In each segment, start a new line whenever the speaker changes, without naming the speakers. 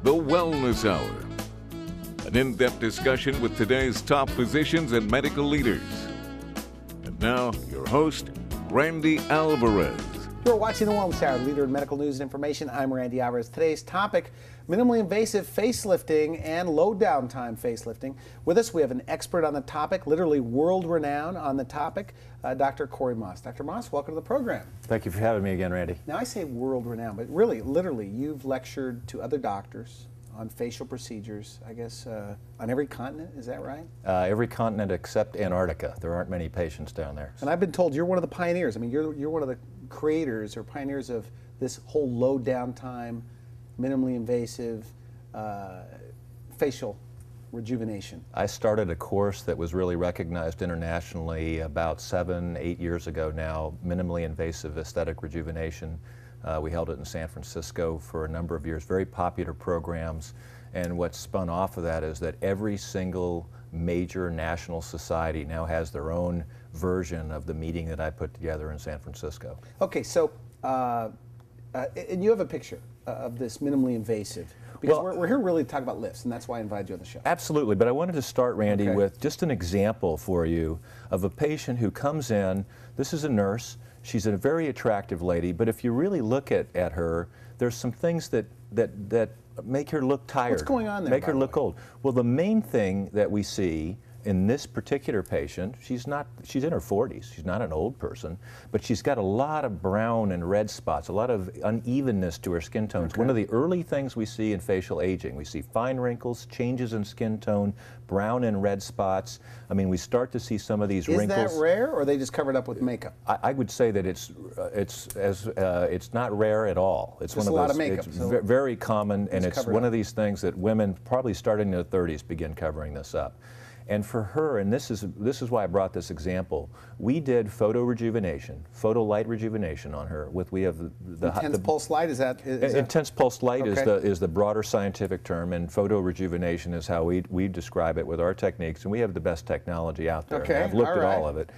The Wellness Hour. An in-depth discussion with today's top physicians and medical leaders. And now, your host, Randy Alvarez.
You're watching The Wellness Hour, leader in medical news and information. I'm Randy Alvarez. Today's topic, minimally invasive facelifting and low downtime facelifting. With us, we have an expert on the topic, literally world-renowned on the topic, Dr. Corey Maas. Dr. Maas, welcome to the program.
Thank you for having me again, Randy.
Now, I say world-renowned, but really, literally, you've lectured to other doctors on facial procedures, I guess, on every continent, is that right?
Every continent except Antarctica. There aren't many patients down there.
And I've been told you're one of the pioneers. I mean, you're one of the creators or pioneers of this whole low downtime, minimally invasive facial rejuvenation.
I started a course that was really recognized internationally about 7-8 years ago now, minimally invasive aesthetic rejuvenation. We held it in San Francisco for a number of years, very popular programs. And what spun off of that is that every single major national society now has their own version of the meeting that I put together in San Francisco.
Okay, so, and you have a picture of this minimally invasive, because we're here really to talk about lifts, and that's why I invited you on the show.
Absolutely, but I wanted to start, Randy, with just an example for you of a patient who comes in. This is a nurse. She's a very attractive lady, but if you really look at her, there's some things that make her look tired.
What's going on there?
Make her look old. Well, the main thing that we see in this particular patient, she's in her 40s. She's not an old person, but she's got a lot of brown and red spots, a lot of unevenness to her skin tones. One of the early things we see in facial aging, we see fine wrinkles, changes in skin tone, brown and red spots. I mean, we start to see some of these wrinkles.
Is that rare, or are they just covered up with makeup?
I would say that it's not rare at all. It's
just
one of those.
A lot of makeup.
It's very common, and it's one of these things that women, probably starting in their 30s, begin covering this up. And for her, and this is why I brought this example, we did photo rejuvenation, photo light rejuvenation on her. We have the
intense pulse light. Is that
intense pulse light is the broader scientific term, and photo rejuvenation is how we describe it with our techniques, and we have the best technology out there.
Okay,
I've looked at all of it.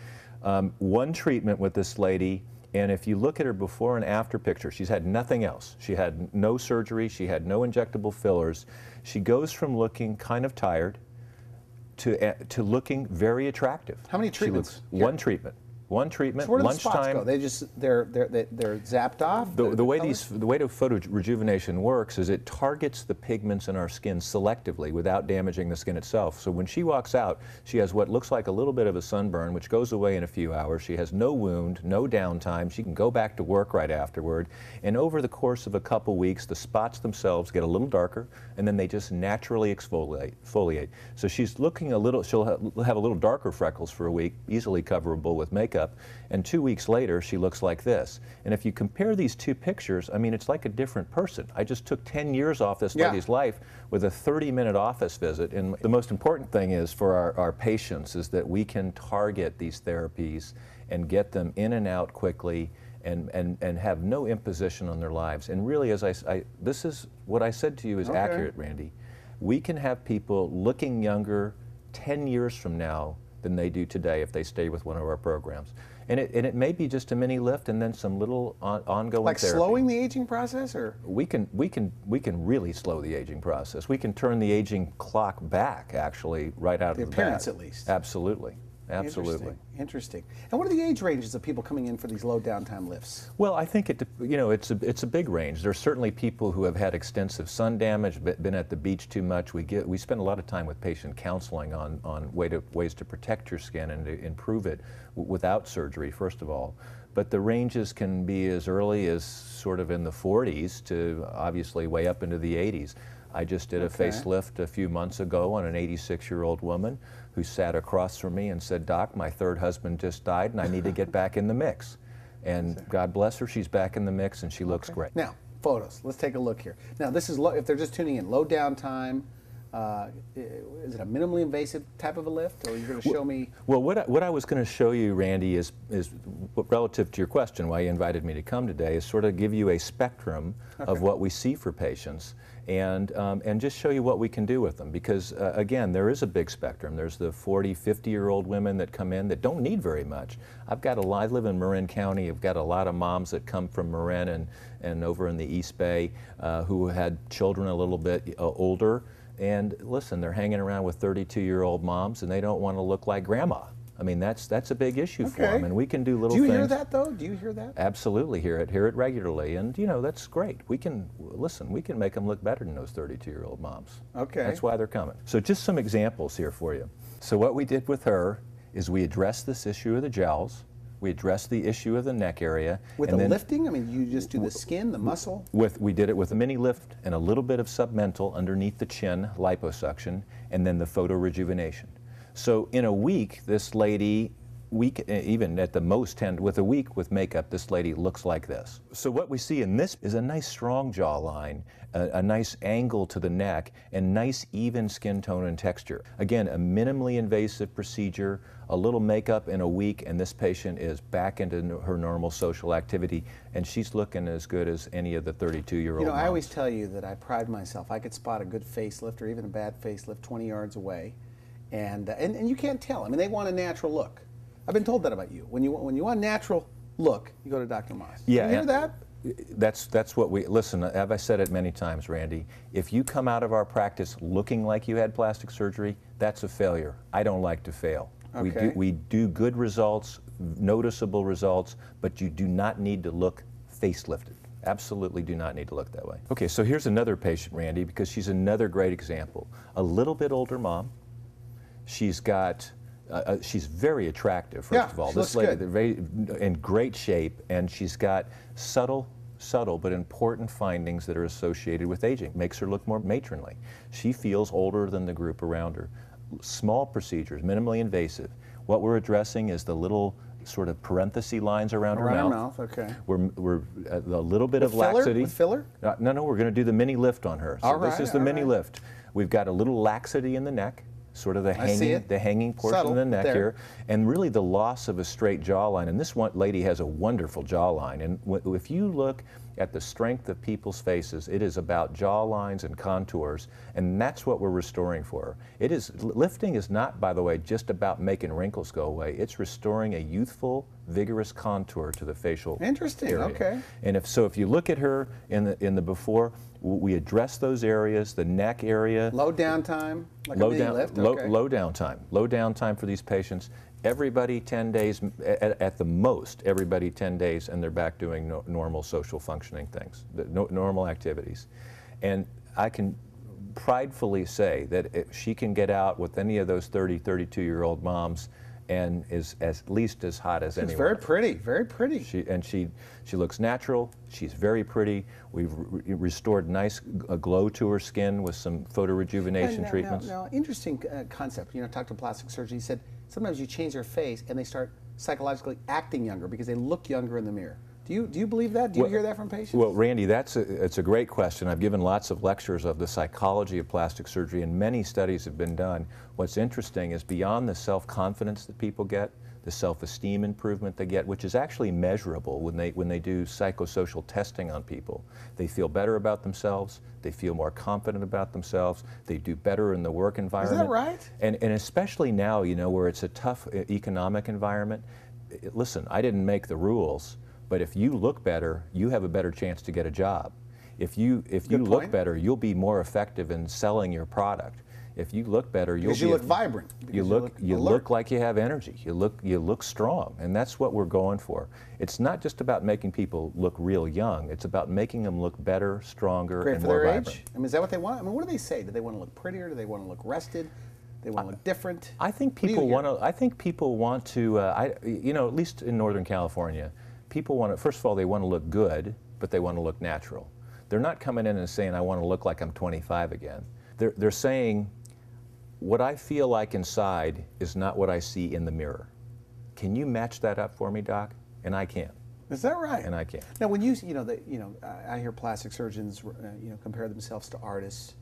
One treatment with this lady. And if you look at her before and after picture, she's had nothing else. She had no surgery. She had no injectable fillers. She goes from looking kind of tired to looking very attractive.
How many treatments?
One treatment. One treatment.
So where do the
lunchtime.
spots go? They're zapped off.
The way photo rejuvenation works is it targets the pigments in our skin selectively without damaging the skin itself. So when she walks out, she has what looks like a little bit of a sunburn, which goes away in a few hours. She has no wound, no downtime. She can go back to work right afterward. And over the course of a couple weeks, the spots themselves get a little darker, and then they just naturally exfoliate. So she's looking a little. She'll have a little darker freckles for a week, easily coverable with makeup. And 2 weeks later, she looks like this. And if you compare these two pictures, I mean, it's like a different person. I just took 10 years off this lady's life with a 30-minute office visit. And the most important thing is for our patients is that we can target these therapies and get them in and out quickly and have no imposition on their lives. And really, this is what I said to you is accurate, Randy. We can have people looking younger 10 years from now than they do today if they stay with one of our programs. And it may be just a mini lift and then some little ongoing
like
therapy.
Slowing the aging process, or
we can really slow the aging process. We can turn the aging clock back, actually, right out of the
appearance
bat.
at least.
Absolutely. Absolutely.
Interesting. And what are the age ranges of people coming in for these low downtime lifts?
Well, I think it's a big range. There's certainly people who have had extensive sun damage, been at the beach too much. We spend a lot of time with patient counseling on ways to protect your skin and to improve it without surgery, first of all. But the ranges can be as early as sort of in the 40s to obviously way up into the 80s. I just did a facelift a few months ago on an 86-year-old woman who sat across from me and said, "Doc, my third husband just died and I need to get back in the mix." And God bless her, she's back in the mix and she looks great.
Now, photos. Let's take a look here. Now, this is if they're just tuning in, low downtime, Is it a minimally invasive type of a lift, or are you going to show me?
Well, what I was going to show you, Randy, is relative to your question, why you invited me to come today, is sort of give you a spectrum of what we see for patients, and just show you what we can do with them. Because again, there is a big spectrum. There's the 40, 50-year-old women that come in that don't need very much. I live in Marin County. I've got a lot of moms that come from Marin and over in the East Bay who had children a little bit older. And listen, they're hanging around with 32-year-old moms, and they don't want to look like grandma. I mean, that's a big issue for them, and we can do little things.
Do you hear that, though? Do you hear that?
Absolutely, hear it regularly, and you know, that's great. We can make them look better than those 32-year-old moms.
Okay.
That's why they're coming. So just some examples here for you. So what we did with her is we addressed this issue of the jowls. We addressed the issue of the neck area.
With the lifting? I mean, you just do the skin, the muscle?
We did it with a mini lift and a little bit of submental underneath the chin, liposuction, and then the photo rejuvenation. So in a week, this lady, even at the most with a week with makeup, this lady looks like this. So what we see in this is a nice strong jawline, a nice angle to the neck, and nice even skin tone and texture. Again, a minimally invasive procedure, a little makeup in a week, and this patient is back into her normal social activity, and she's looking as good as any of the 32-year-old
You know,
moms.
I always tell you that I pride myself. I could spot a good facelift or even a bad facelift 20 yards away, and you can't tell. I mean, they want a natural look. I've been told that about you. When you want a natural look, you go to Dr. Maas.
Yeah,
you hear that?
That's what we, listen, as I said it many times, Randy, if you come out of our practice looking like you had plastic surgery, that's a failure. I don't like to fail.
Okay.
We do good results, noticeable results, but you do not need to look facelifted. Absolutely do not need to look that way. Okay, so here's another patient, Randy, because she's another great example. A little bit older mom. She's got she's very attractive, first of all.
This lady,
very in great shape, and she's got subtle but important findings that are associated with aging. Makes her look more matronly. She feels older than the group around her. Small procedures, minimally invasive. What we're addressing is the little sort of parenthesis lines around her mouth.
Okay.
We're a little bit of
filler?
laxity.
With filler?
No, we're going to do the mini lift on her. So this is the mini lift. We've got a little laxity in the neck, sort of the hanging portion
Subtle,
of the neck
there.
here, and really the loss of a straight jawline. And this one lady has a wonderful jawline. And if you look at the strength of people's faces, it is about jawlines and contours, and that's what we're restoring for her. Lifting is not, by the way, just about making wrinkles go away. It's restoring a youthful, vigorous contour to the facial
Interesting,
area.
okay.
And if you look at her in the before, we address those areas, the neck area.
Low downtime, like a mini lift? Okay.
Low downtime. Low downtime for these patients. Everybody 10 days, at the most, everybody 10 days, and they're back doing normal social functioning things, normal activities. And I can pridefully say that if she can get out with any of those 30, 32-year-old moms and is at least as hot as anyone.
She's very pretty, very pretty.
She looks natural. She's very pretty. We've restored nice glow to her skin with some photo rejuvenation treatments.
Now, interesting concept. You know, talked to a plastic surgeon. He said sometimes you change their face and they start psychologically acting younger because they look younger in the mirror. Do you believe that? Do you hear that from patients?
Well, Randy, it's a great question. I've given lots of lectures of the psychology of plastic surgery, and many studies have been done. What's interesting is beyond the self-confidence that people get, the self-esteem improvement they get, which is actually measurable when they do psychosocial testing on people. They feel better about themselves. They feel more confident about themselves. They do better in the work environment.
Is that right?
And especially now, you know, where it's a tough economic environment. Listen, I didn't make the rules. But if you look better, you have a better chance to get a job. If you look better, you'll be more effective in selling your product. If you look better, you
look vibrant.
You look like you have energy. You look strong, and that's what we're going for. It's not just about making people look real young. It's about making them look better, stronger, and more vibrant.
Age? I mean, is that what they want? I mean, what do they say? Do they want to look prettier? Do they want to look rested? Do they want to look different?
I think people want to. I think people want to. You know, at least in Northern California, people want to. First of all, they want to look good, but they want to look natural. They're not coming in and saying, "I want to look like I'm 25 again." They're saying, what I feel like inside is not what I see in the mirror. Can you match that up for me, Doc? And I can.
Is that right?
And I can.
Now, when I hear plastic surgeons, compare themselves to artists.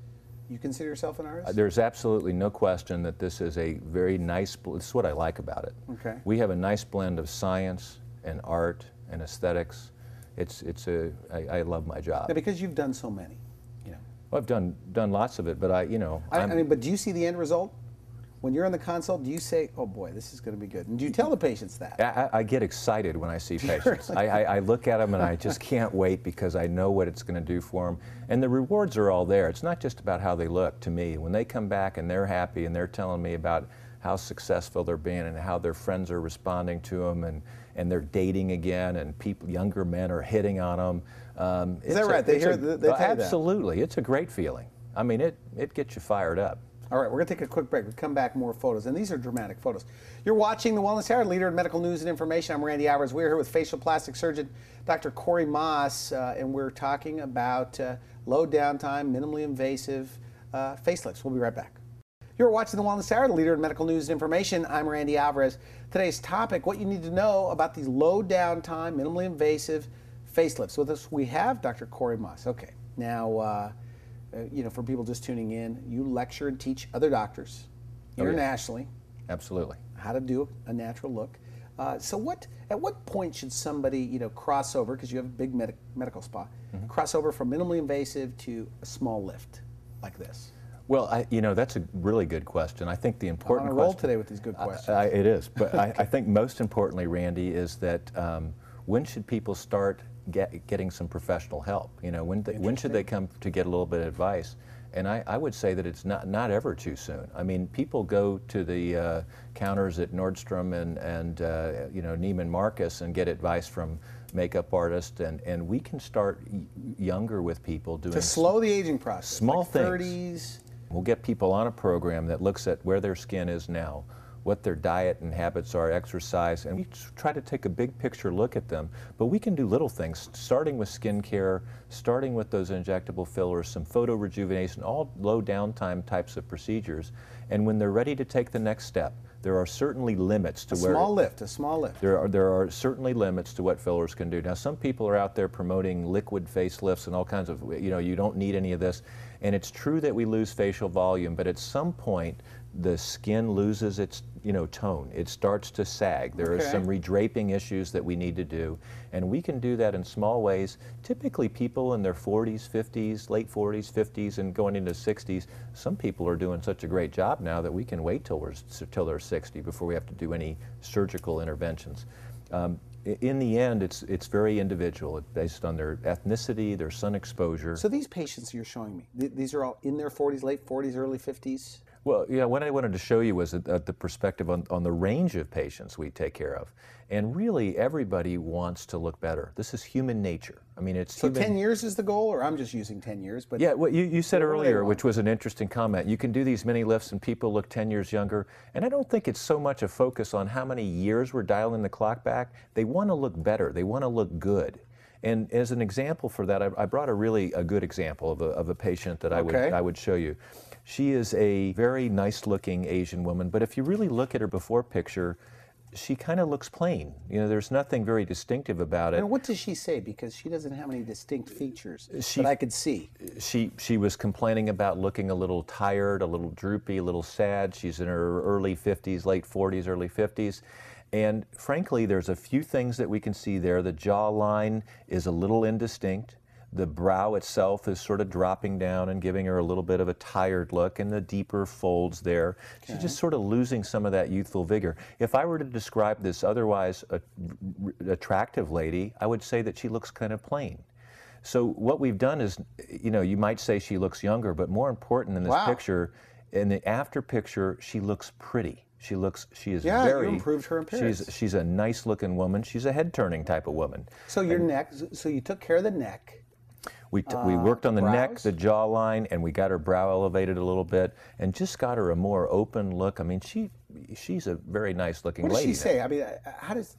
You consider yourself an artist?
There's absolutely no question that this is a very nice, this is what I like about it.
Okay.
We have a nice blend of science and art and aesthetics. I love my job.
Now, because you've done so many, you know.
Well, I've done lots of it, but I mean,
but do you see the end result? When you're in the consult, do you say, oh boy, this is going to be good? And do you tell the patients that?
I get excited when I see patients. I look at them and I just can't wait because I know what it's going to do for them. And the rewards are all there. It's not just about how they look to me. When they come back and they're happy and they're telling me about how successful they're being and how their friends are responding to them and they're dating again and younger men are hitting on them.
Is that right? They tell you that?
Absolutely. It's a great feeling. I mean, it gets you fired up.
All right, we're going to take a quick break. We'll come back, more photos. And these are dramatic photos. You're watching The Wellness Hour, leader in medical news and information. I'm Randy Alvarez. We're here with facial plastic surgeon Dr. Corey Maas, and we're talking about low downtime, minimally invasive facelifts. We'll be right back. You're watching The Wellness Hour, the leader in medical news and information. I'm Randy Alvarez. Today's topic, what you need to know about these low downtime, minimally invasive facelifts. With us, we have Dr. Corey Maas. Okay, now, you know, for people just tuning in, you lecture and teach other doctors internationally.
Absolutely.
How to do a natural look. So at what point should somebody, you know, cross over, because you have a big medical spa, cross over from minimally invasive to a small lift like this?
Well, you know, that's a really good question. I think the important
I'm on a roll today with these good questions.
It is, but I think most importantly, Randy, is that when should people start getting some professional help? You know, when should they come to get a little bit of advice? And I would say that it's not ever too soon. I mean, people go to the counters at Nordstrom and you know, Neiman Marcus and get advice from makeup artists, and we can start younger with people doing
to slow the aging process.
Small
like
things.
30s.
We'll get people on a program that looks at where their skin is now, what their diet and habits are, exercise, and we try to take a big picture look at them. But we can do little things, starting with skincare, starting with those injectable fillers, some photo rejuvenation, all low downtime types of procedures. And when they're ready to take the next step, there are certainly limits to where...
A small lift.
There are certainly limits to what fillers can do. Now, some people are out there promoting liquid facelifts and all kinds of, you know, you don't need any of this. And it's true that we lose facial volume, but at some point, the skin loses its, you know, tone. It starts to sag. There are some redraping issues that we need to do, and we can do that in small ways. Typically, people in their 40s, 50s, late 40s, 50s, and going into 60s, some people are doing such a great job now that we can wait till they're 60 before we have to do any surgical interventions. In the end, it's very individual. It's based on their ethnicity, their sun exposure.
So these patients you're showing me, these are all in their 40s, late 40s, early 50s?
Well, yeah, what I wanted to show you was the perspective on the range of patients we take care of. And really, everybody wants to look better. This is human nature. I mean, it's
so 10 years is the goal, or I'm just using 10 years? But
yeah, what you said earlier, which was an interesting comment. You can do these mini lifts and people look 10 years younger. And I don't think it's so much a focus on how many years we're dialing the clock back. They want to look better. They want to look good. And as an example for that, I brought a good example of a patient that I would show you. She is a very nice-looking Asian woman, but if you really look at her before picture, she kind of looks plain. You know, there's nothing very distinctive about it.
And what does she say? Because she doesn't have any distinct features that I could see.
She was complaining about looking a little tired, a little droopy, a little sad. She's in her early 50s, late 40s, early 50s. And frankly, there's a few things that we can see there. The jawline is a little indistinct. The brow itself is sort of dropping down and giving her a little bit of a tired look, and the deeper folds there. She's just sort of losing some of that youthful vigor. If I were to describe this otherwise attractive lady, I would say that she looks kind of plain. So what we've done is, you know, you might say she looks younger, but more important in this picture, in the after picture, she looks pretty. She is very...
you improved her appearance.
She's a nice-looking woman. She's a head-turning type of woman.
So your neck, so you took care of the neck.
We worked on the neck, the jawline, and we got her brow elevated a little bit, and just got her a more open look. I mean, she's a very nice-looking lady.
What does she say? I mean,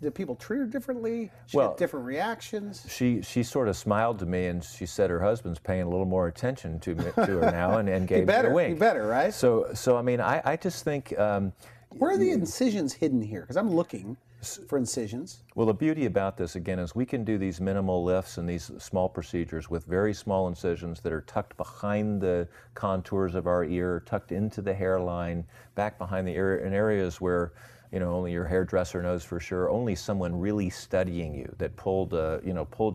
do people treat her differently? She had different reactions?
She sort of smiled to me, and she said her husband's paying a little more attention to her now, and gave me a wink.
He better, right?
So I mean, I just think...
where are the incisions hidden here? Because I'm looking. for incisions.
Well, the beauty about this, again, is we can do these minimal lifts and these small procedures with very small incisions that are tucked behind the contours of our ear, tucked into the hairline, back behind the ear, in areas where, you know, only your hairdresser knows for sure, only someone really studying you that pulled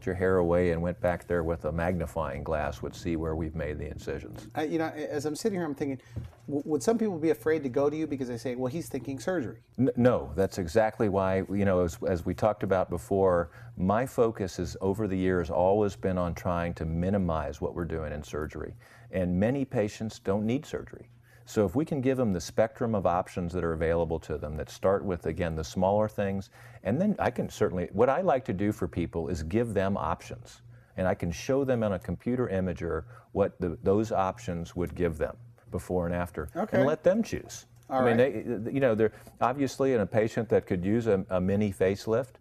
your hair away and went back there with a magnifying glass would see where we've made the incisions.
You know, as I'm sitting here, I'm thinking, would some people be afraid to go to you because they say, well, he's thinking surgery?
No, that's exactly why, you know, as we talked about before, my focus is over the years always been on trying to minimize what we're doing in surgery. And many patients don't need surgery. So if we can give them the spectrum of options that are available to them that start with, again, the smaller things, and then I can certainly, what I like to do for people is give them options. And I can show them on a computer imager what those options would give them before and after, and let them choose.
All
I mean,
right.
you know, they're obviously in a patient that could use a mini facelift.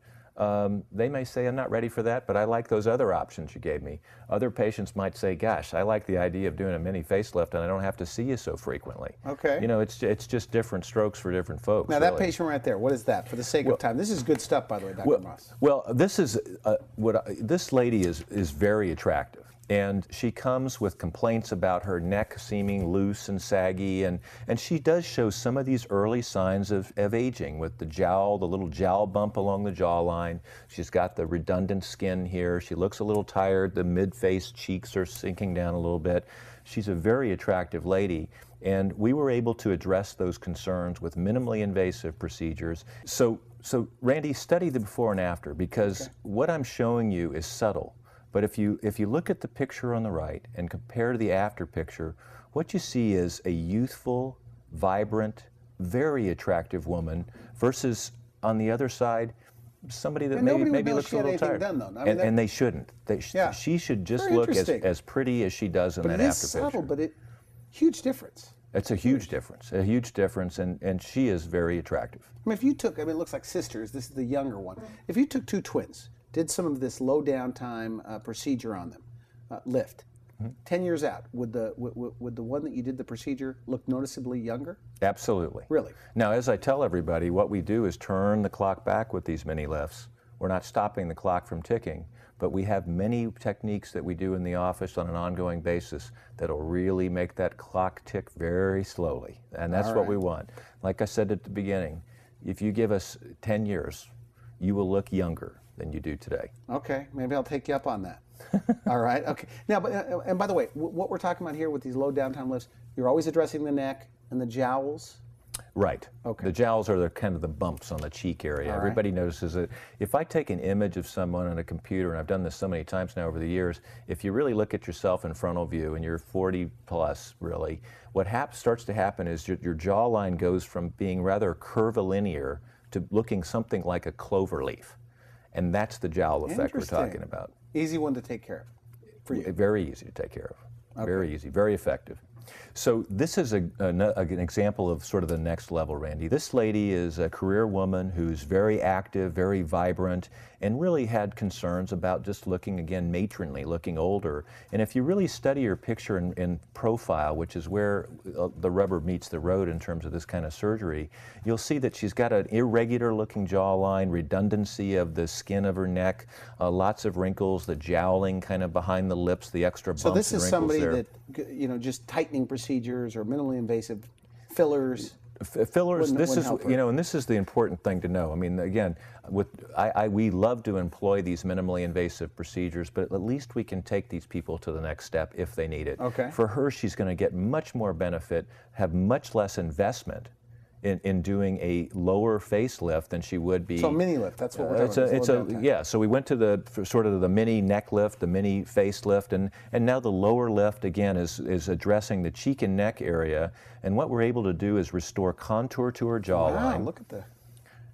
They may say, I'm not ready for that, but I like those other options you gave me. Other patients might say, gosh, I like the idea of doing a mini facelift and I don't have to see you so frequently.
Okay.
You know, it's just different strokes for different folks.
Now,
really.
that patient right there, what is that? For the sake of time. This is good stuff, by the way, Dr. Maas.
Well, this is, this lady is very attractive. And she comes with complaints about her neck seeming loose and saggy, and she does show some of these early signs of aging with the jowl, the little jowl bump along the jawline. She's got the redundant skin here. She looks a little tired. The mid-face cheeks are sinking down a little bit. She's a very attractive lady, and we were able to address those concerns with minimally invasive procedures. So Randy, study the before and after, because what I'm showing you is subtle. But if you look at the picture on the right and compare to the after picture, what you see is a youthful, vibrant, very attractive woman versus on the other side, somebody that maybe looks a little tired.
Done, though. I mean,
and they shouldn't. She should just look as pretty as she does in that after picture.
But it is subtle, but huge difference.
It's a huge difference, and she is very attractive.
I mean, if you took, it looks like sisters, this is the younger one. If you took two twins, did some of this low downtime procedure on them, lift, 10 years out, would the one that you did the procedure look noticeably younger?
Absolutely.
Really?
Now, as I tell everybody, what we do is turn the clock back with these mini lifts. We're not stopping the clock from ticking, but we have many techniques that we do in the office on an ongoing basis that'll really make that clock tick very slowly, and that's what we want. Like I said at the beginning, if you give us 10 years, you will look younger than you do today.
Okay, maybe I'll take you up on that. All right, okay. Now, and by the way, what we're talking about here with these low downtime lifts, you're always addressing the neck and the jowls?
Right.
Okay.
The jowls are kind of the bumps on the cheek area. Everybody notices it. If I take an image of someone on a computer, and I've done this so many times now over the years, if you really look at yourself in frontal view and you're 40 plus, really, what starts to happen is your jawline goes from being rather curvilinear to looking something like a clover leaf. And that's the jowl effect we're talking about.
Easy one to take care of for you.
Very easy to take care of. Very easy, very effective. So this is an example of sort of the next level, Randy. This lady is a career woman who's very active, very vibrant, and really had concerns about just looking, again, matronly, looking older. And if you really study her picture in profile, which is where the rubber meets the road in terms of this kind of surgery, you'll see that she's got an irregular looking jawline, redundancy of the skin of her neck, lots of wrinkles, the jowling kind of behind the lips, the extra bumps and wrinkles there.
So this is somebody that, you know, just tightening procedures or minimally invasive fillers.
Fillers. This is, you know, and this is the important thing to know. I mean, again, we love to employ these minimally invasive procedures, but at least we can take these people to the next step if they need it.
Okay.
For her, she's going to get much more benefit, have much less investment in doing a lower facelift than she would be.
So a mini lift, that's what we're talking about.
Yeah, so we went to the mini neck lift, the mini facelift, and now the lower lift, again, is addressing the cheek and neck area, and what we're able to do is restore contour to her jawline.
Wow, look at the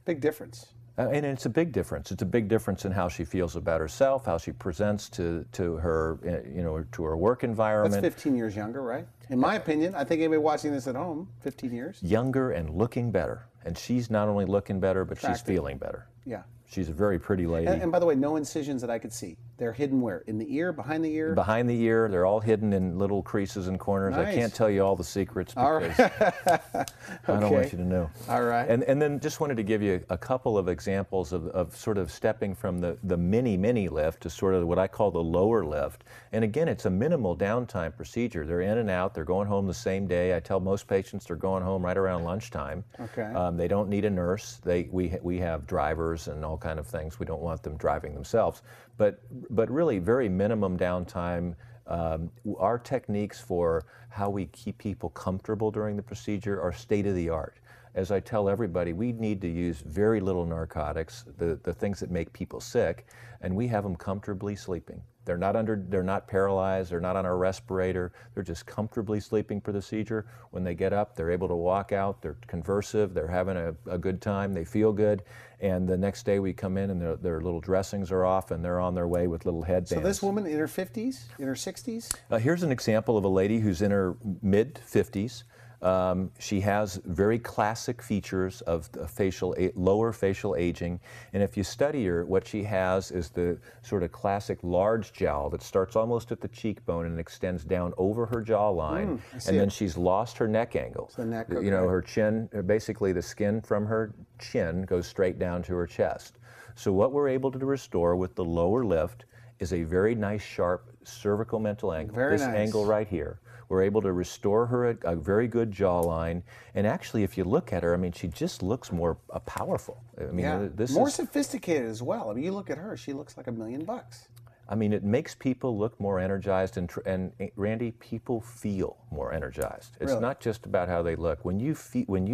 big difference.
And it's a big difference. It's a big difference in how she feels about herself, how she presents to her, you know, to her work environment.
That's 15 years younger, right? In my opinion, I think anybody watching this at home, 15 years.
Younger and looking better. And she's not only looking better, but she's feeling better.
Yeah.
She's a very pretty lady.
And by the way, no incisions that I could see. They're hidden where? In the ear, behind the ear?
Behind the ear. They're all hidden in little creases and corners.
Nice.
I can't tell you all the secrets
All
because
right.
I don't want you to know.
All right.
And then just wanted to give you a couple of examples of sort of stepping from the mini lift to sort of what I call the lower lift. And again, it's a minimal downtime procedure. They're in and out. They're going home the same day. I tell most patients they're going home right around lunchtime.
Okay.
They don't need a nurse. We have drivers and all kind of things. We don't want them driving themselves. But really very minimum downtime. Our techniques for how we keep people comfortable during the procedure are state of the art. As I tell everybody, we need to use very little narcotics, the things that make people sick, and we have them comfortably sleeping. They're not paralyzed, they're not on a respirator, they're just comfortably sleeping for the procedure. When they get up, they're able to walk out, they're conversive, they're having a good time, they feel good, and the next day we come in and their little dressings are off and they're on their way with little headbands.
So this woman in her 50s, in her 60s?
Here's an example of a lady who's in her mid-50s. She has very classic features of the lower facial aging, and if you study her, what she has is the sort of classic large jowl that starts almost at the cheekbone and extends down over her jawline, and then she's lost her neck angle.
So neck,
You know, her chin, basically the skin from her chin goes straight down to her chest. So what we're able to restore with the lower lift is a very nice, sharp cervical mental angle.
Very
this
nice.
angle right here. We're able to restore her a very good jawline, and actually, if you look at her, I mean, she just looks more powerful. I mean, this
more
is
sophisticated as well. I mean, you look at her; she looks like $1 million.
I mean, it makes people look more energized, and Randy, people feel more energized. It's
Really?
not just about how they look. When you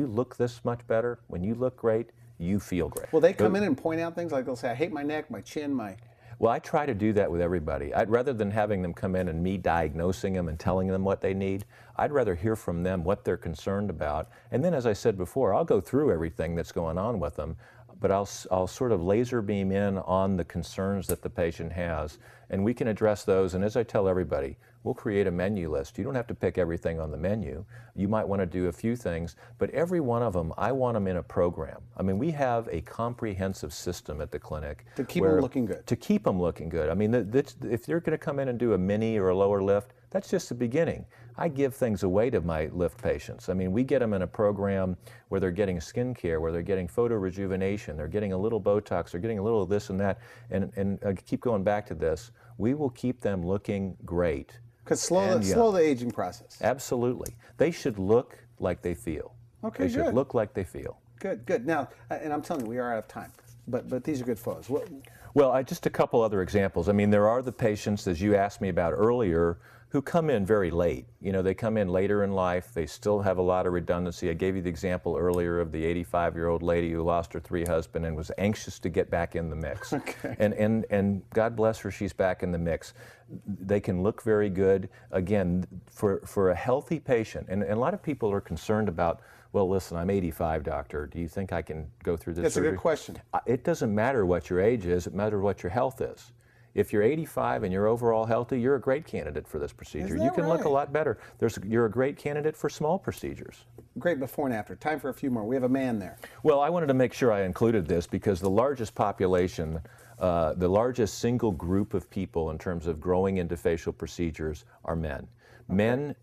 look this much better, when you look great, you feel great.
Well, they come in and point out things like they'll say, "I hate my neck, my chin, my."
Well, I try to do that with everybody. Rather than having them come in and me diagnosing them and telling them what they need, I'd rather hear from them what they're concerned about. And then, as I said before, I'll go through everything that's going on with them, but I'll sort of laser beam in on the concerns that the patient has, and we can address those. And as I tell everybody, we'll create a menu list. You don't have to pick everything on the menu. You might want to do a few things, but every one of them, I want them in a program. I mean, we have a comprehensive system at the clinic.
To keep them looking good.
To keep them looking good. I mean, if you're going to come in and do a mini or a lower lift, that's just the beginning. I give things away to my lift patients. I mean, we get them in a program where they're getting skin care, where they're getting photo rejuvenation, they're getting a little Botox, they're getting a little of this and that, and I keep going back to this. We will keep them looking great.
Because slow the aging process.
Absolutely. They should look like they feel.
Okay,
They should
good.
look like they feel.
Good. Now, and I'm telling you, we are out of time. But these are good photos.
Well, just a couple other examples. I mean, there are the patients, as you asked me about earlier, who come in very late. You know, they come in later in life. They still have a lot of redundancy. I gave you the example earlier of the 85-year-old lady who lost her 3 husbands and was anxious to get back in the mix.
Okay.
And God bless her, she's back in the mix. They can look very good. Again, for a healthy patient, and a lot of people are concerned about, well, listen, I'm 85, doctor. Do you think I can go through this
That's
surgery?
a good question.
It doesn't matter what your age is. It matters what your health is. If you're 85 and you're overall healthy, you're a great candidate for this procedure.
Is
You
that
can look a
right?
lot better. You're a great candidate for small procedures.
Great before and after. Time for a few more. We have a man there.
Well, I wanted to make sure I included this because the largest population, the largest single group of people in terms of growing into facial procedures are men. Okay. Men,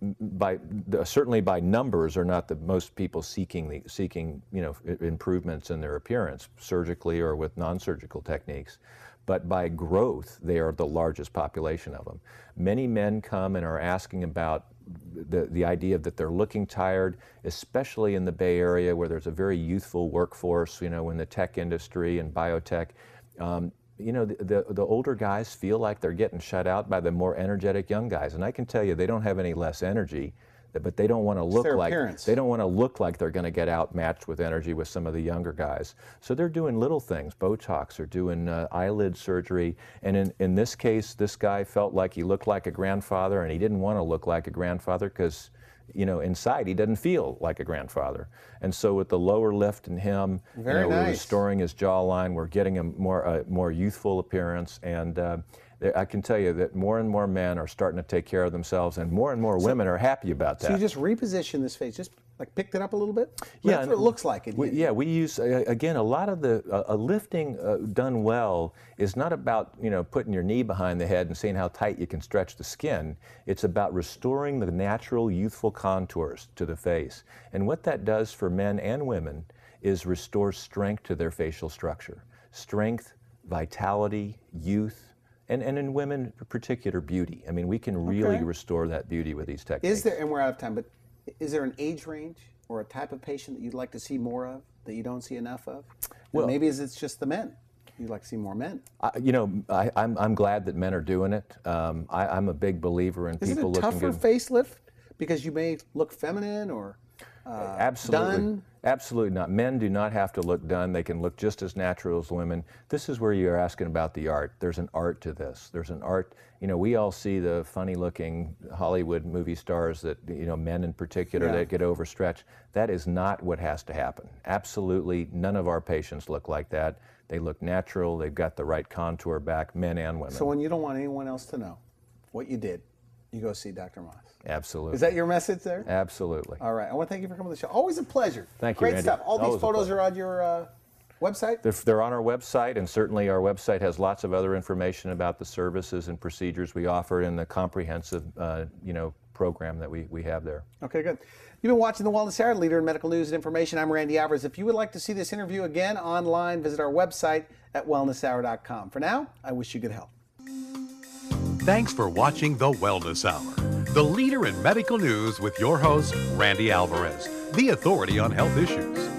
certainly by numbers, are not the most people seeking improvements in their appearance, surgically or with non-surgical techniques. But by growth, they are the largest population of them. Many men come and are asking about the idea that they're looking tired, especially in the Bay Area where there's a very youthful workforce, in the tech industry and biotech. The older guys feel like they're getting shut out by the more energetic young guys. And I can tell you, they don't have any less energy, but they don't want to look like they're going to get outmatched with energy with some of the younger guys. So they're doing little things, Botox, or doing eyelid surgery. And in this case, this guy felt like he looked like a grandfather, and he didn't want to look like a grandfather because, inside he doesn't feel like a grandfather. And so with the lower lift in him,
Very
we're
nice.
restoring his jawline, we're getting a more youthful appearance, and I can tell you that more and more men are starting to take care of themselves, and more women are happy about that.
So you just reposition this face. Just Like picked it up a little bit?
Yeah,
That's what it looks like.
We use, again, a lot of the lifting done well is not about, putting your knee behind the head and seeing how tight you can stretch the skin. It's about restoring the natural youthful contours to the face. And what that does for men and women is restore strength to their facial structure. Strength, vitality, youth, and in women in particular, beauty. I mean, we can really restore that beauty with these techniques.
Is there, and we're out of time, but is there an age range or a type of patient that you'd like to see more of that you don't see enough of? Well, maybe it's just the men. You'd like to see more men.
I'm glad that men are doing it. I'm a big believer in people looking good.
Is it a tougher facelift because you may look feminine or
Absolutely.
done?
Absolutely not. Men do not have to look done. They can look just as natural as women. This is where you're asking about the art. There's an art to this. There's an art. We all see the funny-looking Hollywood movie stars that, men in particular, that get overstretched. That is not what has to happen. Absolutely none of our patients look like that. They look natural. They've got the right contour back, men and women.
So when you don't want anyone else to know what you did, you go see Dr. Maas.
Absolutely.
Is that your message there?
Absolutely.
All right. I want to thank you for coming to the show. Always a pleasure.
Thank you,
Great
Randy.
stuff. All these photos are on your website?
They're on our website, and certainly our website has lots of other information about the services and procedures we offer in the comprehensive, program that we have there.
Okay, good. You've been watching The Wellness Hour, leader in medical news and information. I'm Randy Alvarez. If you would like to see this interview again online, visit our website at wellnesshour.com. For now, I wish you good health.
Thanks for watching The Wellness Hour, the leader in medical news with your host, Randy Alvarez, the authority on health issues.